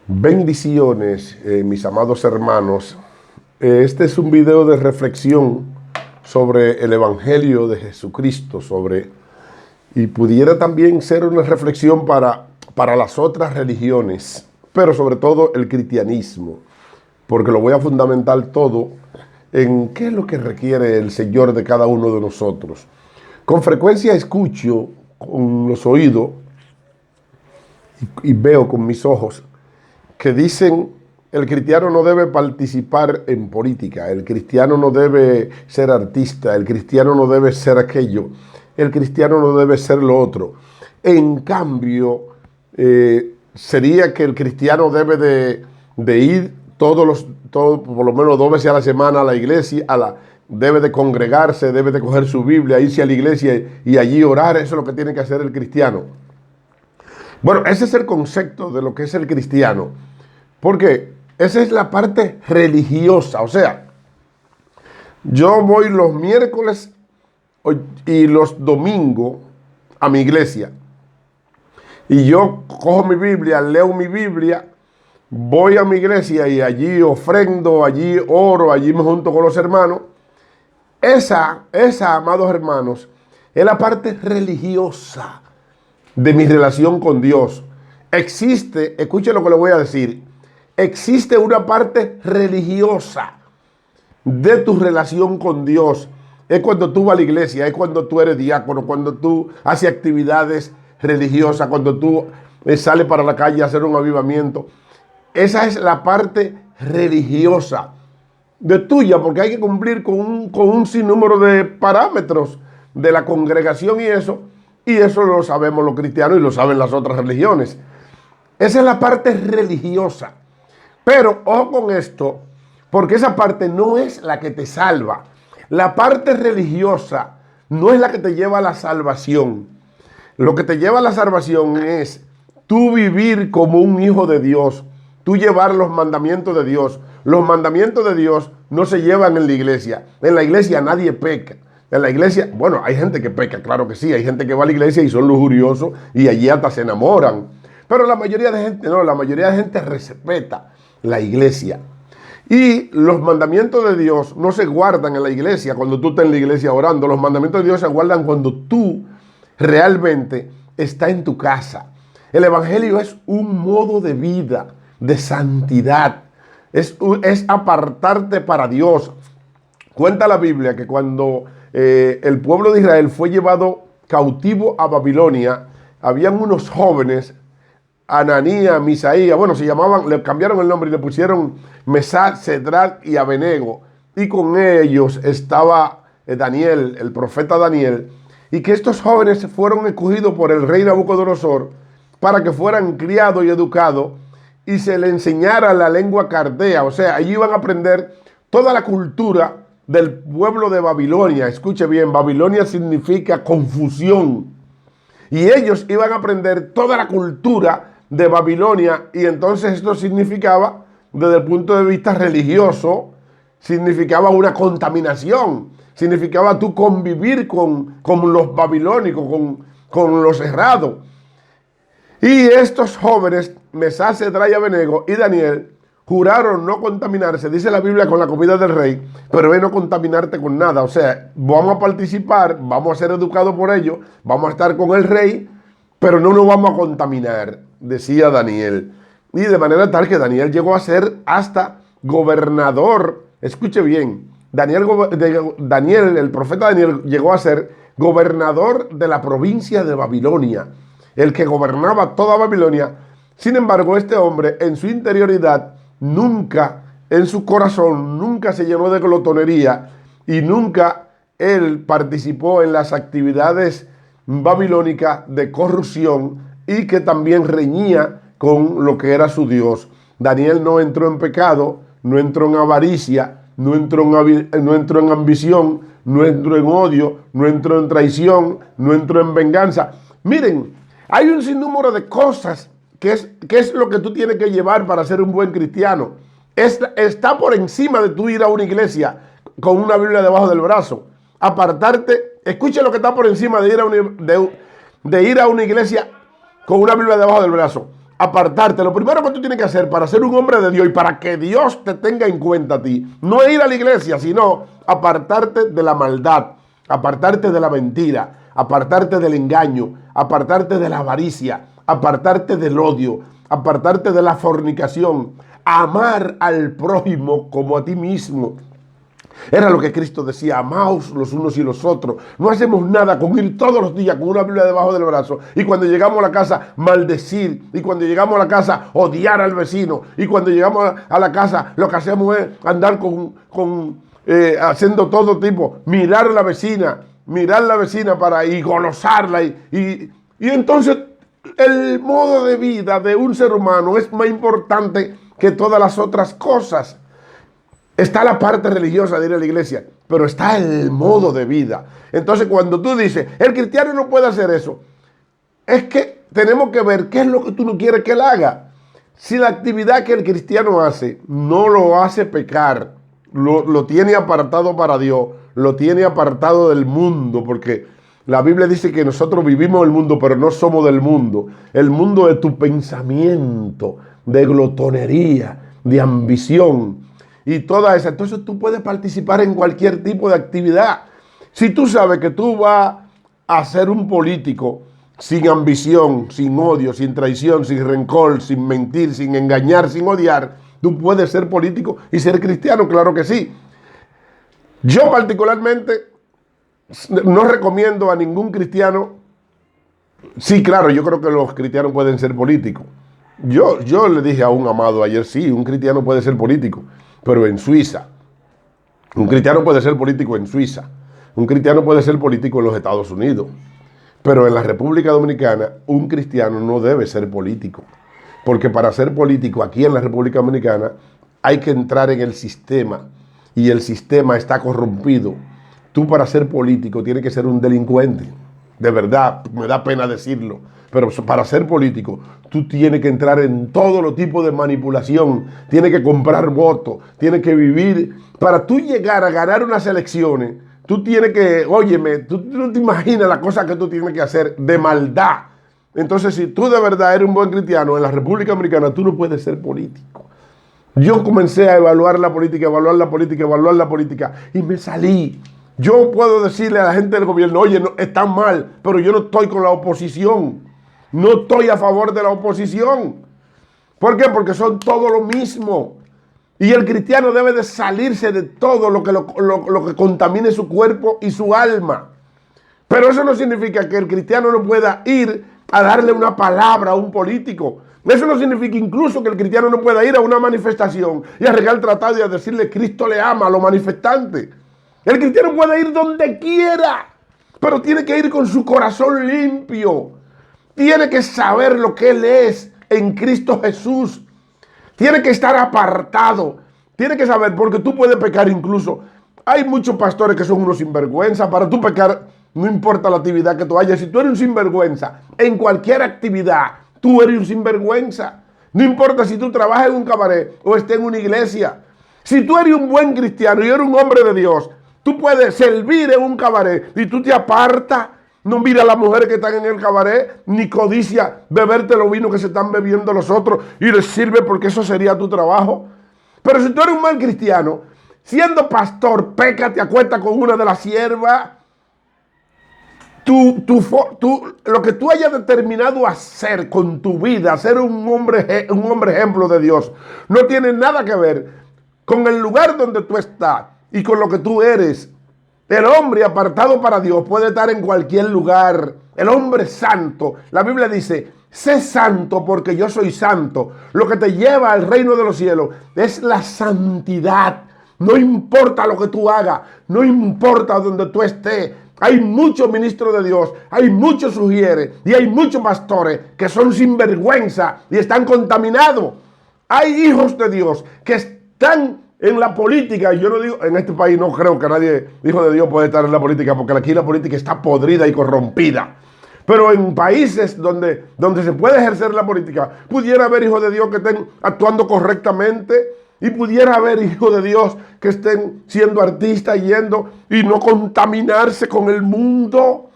Bendiciones, mis amados hermanos. Este es un video de reflexión sobre el Evangelio de Jesucristo, y pudiera también ser una reflexión para las otras religiones, pero sobre todo el cristianismo, porque lo voy a fundamentar todo en qué es lo que requiere el Señor de cada uno de nosotros. Con frecuencia escucho con los oídos y veo con mis ojos que dicen: el cristiano no debe participar en política, el cristiano no debe ser artista, el cristiano no debe ser aquello, el cristiano no debe ser lo otro. En cambio, sería que el cristiano debe de ir por lo menos 2 veces a la semana a la iglesia, debe de congregarse, debe de coger su Biblia, irse a la iglesia y allí orar. Eso es lo que tiene que hacer el cristiano. Bueno, ese es el concepto de lo que es el cristiano, porque esa es la parte religiosa. O sea, yo voy los miércoles y los domingos a mi iglesia, y yo cojo mi Biblia, leo mi Biblia, voy a mi iglesia y allí ofrendo, allí oro, allí me junto con los hermanos. Esa, amados hermanos, es la parte religiosa de mi relación con Dios. Existe, escuchen lo que le voy a decir, existe una parte religiosa de tu relación con Dios. Es cuando tú vas a la iglesia, es cuando tú eres diácono, cuando tú haces actividades religiosas, cuando tú sales para la calle a hacer un avivamiento. Esa es la parte religiosa de tuya, porque hay que cumplir con un sinnúmero de parámetros de la congregación y eso lo sabemos los cristianos y lo saben las otras religiones. Esa es la parte religiosa. Pero ojo con esto, porque esa parte no es la que te salva. La parte religiosa no es la que te lleva a la salvación. Lo que te lleva a la salvación es tú vivir como un hijo de Dios, tú llevar los mandamientos de Dios. Los mandamientos de Dios no se llevan en la iglesia. En la iglesia nadie peca. En la iglesia, bueno, hay gente que peca, claro que sí. Hay gente que va a la iglesia y son lujuriosos y allí hasta se enamoran. Pero la mayoría de gente no, la mayoría de gente respeta la iglesia. Y los mandamientos de Dios no se guardan en la iglesia cuando tú estás en la iglesia orando. Los mandamientos de Dios se guardan cuando tú realmente estás en tu casa. El evangelio es un modo de vida, de santidad. Es apartarte para Dios. Cuenta la Biblia que cuando el pueblo de Israel fue llevado cautivo a Babilonia, habían unos jóvenes, Ananías, Misaías, bueno, se llamaban, le cambiaron el nombre y le pusieron Mesac, Cedrac y Abednego. Y con ellos estaba Daniel, el profeta Daniel. Y que estos jóvenes fueron escogidos por el rey Nabucodonosor para que fueran criados y educados y se le enseñara la lengua caldea. O sea, allí iban a aprender toda la cultura del pueblo de Babilonia. Escuche bien, Babilonia significa confusión. Y ellos iban a aprender toda la cultura de Babilonia, y entonces esto significaba, desde el punto de vista religioso, significaba una contaminación, significaba tú convivir con los babilónicos, con los errados. Y estos jóvenes, Mesac, Cedrac y Abednego y Daniel, juraron no contaminarse, dice la Biblia, con la comida del rey, pero es no contaminarte con nada. O sea, vamos a participar, vamos a ser educados por ellos, vamos a estar con el rey, pero no nos vamos a contaminar, decía Daniel. Y de manera tal que Daniel llegó a ser hasta gobernador. Escuche bien, Daniel, el profeta Daniel, llegó a ser gobernador de la provincia de Babilonia, el que gobernaba toda Babilonia. Sin embargo, este hombre en su interioridad nunca, en su corazón, nunca se llenó de glotonería y nunca él participó en las actividades babilónicas de corrupción y que también reñía con lo que era su Dios. Daniel no entró en pecado, no entró en avaricia, no entró en ambición, no entró en odio, no entró en traición, no entró en venganza. Miren, hay un sinnúmero de cosas que es lo que tú tienes que llevar para ser un buen cristiano. Está por encima de tú ir a una iglesia con una Biblia debajo del brazo. Apartarte, escuche lo que está por encima de ir a una iglesia con una Biblia debajo del brazo. apartarte. Lo primero que tú tienes que hacer para ser un hombre de Dios y para que Dios te tenga en cuenta a ti, no es ir a la iglesia, sino apartarte de la maldad, apartarte de la mentira, apartarte del engaño, apartarte de la avaricia, apartarte del odio, apartarte de la fornicación, amar al prójimo como a ti mismo. Era lo que Cristo decía: amaos los unos y los otros. No hacemos nada con ir todos los días con una Biblia debajo del brazo y cuando llegamos a la casa maldecir, y cuando llegamos a la casa odiar al vecino, y cuando llegamos a la casa lo que hacemos es andar haciendo todo tipo, mirar a la vecina para y golosarla y entonces el modo de vida de un ser humano es más importante que todas las otras cosas. Está la parte religiosa de ir a la iglesia, pero está el modo de vida. Entonces, cuando tú dices, el cristiano no puede hacer eso, es que tenemos que ver qué es lo que tú no quieres que él haga. Si la actividad que el cristiano hace no lo hace pecar, lo tiene apartado para Dios, lo tiene apartado del mundo, porque la Biblia dice que nosotros vivimos en el mundo, pero no somos del mundo. El mundo es tu pensamiento, de glotonería, de ambición y toda esa. Entonces tú puedes participar en cualquier tipo de actividad. Si tú sabes que tú vas a ser un político sin ambición, sin odio, sin traición, sin rencor, sin mentir, sin engañar, sin odiar, tú puedes ser político y ser cristiano, claro que sí. Yo particularmente no recomiendo a ningún cristiano. Sí, claro, yo creo que los cristianos pueden ser políticos. Yo le dije a un amado ayer, sí, un cristiano puede ser político, pero en Suiza. Un cristiano puede ser político en Suiza. Un cristiano puede ser político en los Estados Unidos. Pero en la República Dominicana, un cristiano no debe ser político. Porque para ser político aquí en la República Dominicana hay que entrar en el sistema. Y el sistema está corrompido. Tú para ser político tienes que ser un delincuente. De verdad, me da pena decirlo. Pero para ser político, tú tienes que entrar en todo los tipos de manipulación. Tienes que comprar votos. Tienes que vivir. Para tú llegar a ganar unas elecciones, tú tienes que, óyeme, tú no te imaginas la cosa que tú tienes que hacer de maldad. Entonces, si tú de verdad eres un buen cristiano en la República Dominicana, tú no puedes ser político. Yo comencé a evaluar la política y me salí. Yo puedo decirle a la gente del gobierno, oye, no, están mal, pero yo no estoy con la oposición. No estoy a favor de la oposición. ¿Por qué? Porque son todo lo mismo. Y el cristiano debe de salirse de todo lo que contamine su cuerpo y su alma. Pero eso no significa que el cristiano no pueda ir a darle una palabra a un político. Eso no significa incluso que el cristiano no pueda ir a una manifestación y a regar el tratado y a decirle Cristo le ama a los manifestantes. El cristiano puede ir donde quiera, pero tiene que ir con su corazón limpio. Tiene que saber lo que él es en Cristo Jesús. Tiene que estar apartado. Tiene que saber, porque tú puedes pecar incluso. Hay muchos pastores que son unos sinvergüenza. Para tú pecar, no importa la actividad que tú hayas. Si tú eres un sinvergüenza, en cualquier actividad, tú eres un sinvergüenza. No importa si tú trabajas en un cabaret o estés en una iglesia. Si tú eres un buen cristiano y eres un hombre de Dios, tú puedes servir en un cabaret y tú te apartas. No mira a las mujeres que están en el cabaret, ni codicia beberte los vinos que se están bebiendo los otros y les sirve, porque eso sería tu trabajo. Pero si tú eres un mal cristiano, siendo pastor, peca, te acuestas con una de las siervas, lo que tú hayas determinado hacer con tu vida, ser un hombre ejemplo de Dios, no tiene nada que ver con el lugar donde tú estás y con lo que tú eres. El hombre apartado para Dios puede estar en cualquier lugar. El hombre santo, la Biblia dice, sé santo porque yo soy santo. Lo que te lleva al reino de los cielos es la santidad. No importa lo que tú hagas, no importa donde tú estés. Hay muchos ministros de Dios, hay muchos sugieres y hay muchos pastores que son sinvergüenza y están contaminados. Hay hijos de Dios que están en la política. Yo no digo, en este país no creo que nadie, hijo de Dios, puede estar en la política, porque aquí la política está podrida y corrompida. Pero en países donde se puede ejercer la política, pudiera haber hijos de Dios que estén actuando correctamente y pudiera haber hijos de Dios que estén siendo artistas, yendo y no contaminarse con el mundo.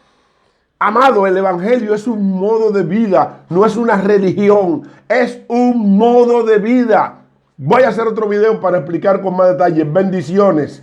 Amado, el evangelio es un modo de vida, no es una religión, es un modo de vida. Voy a hacer otro video para explicar con más detalles. Bendiciones.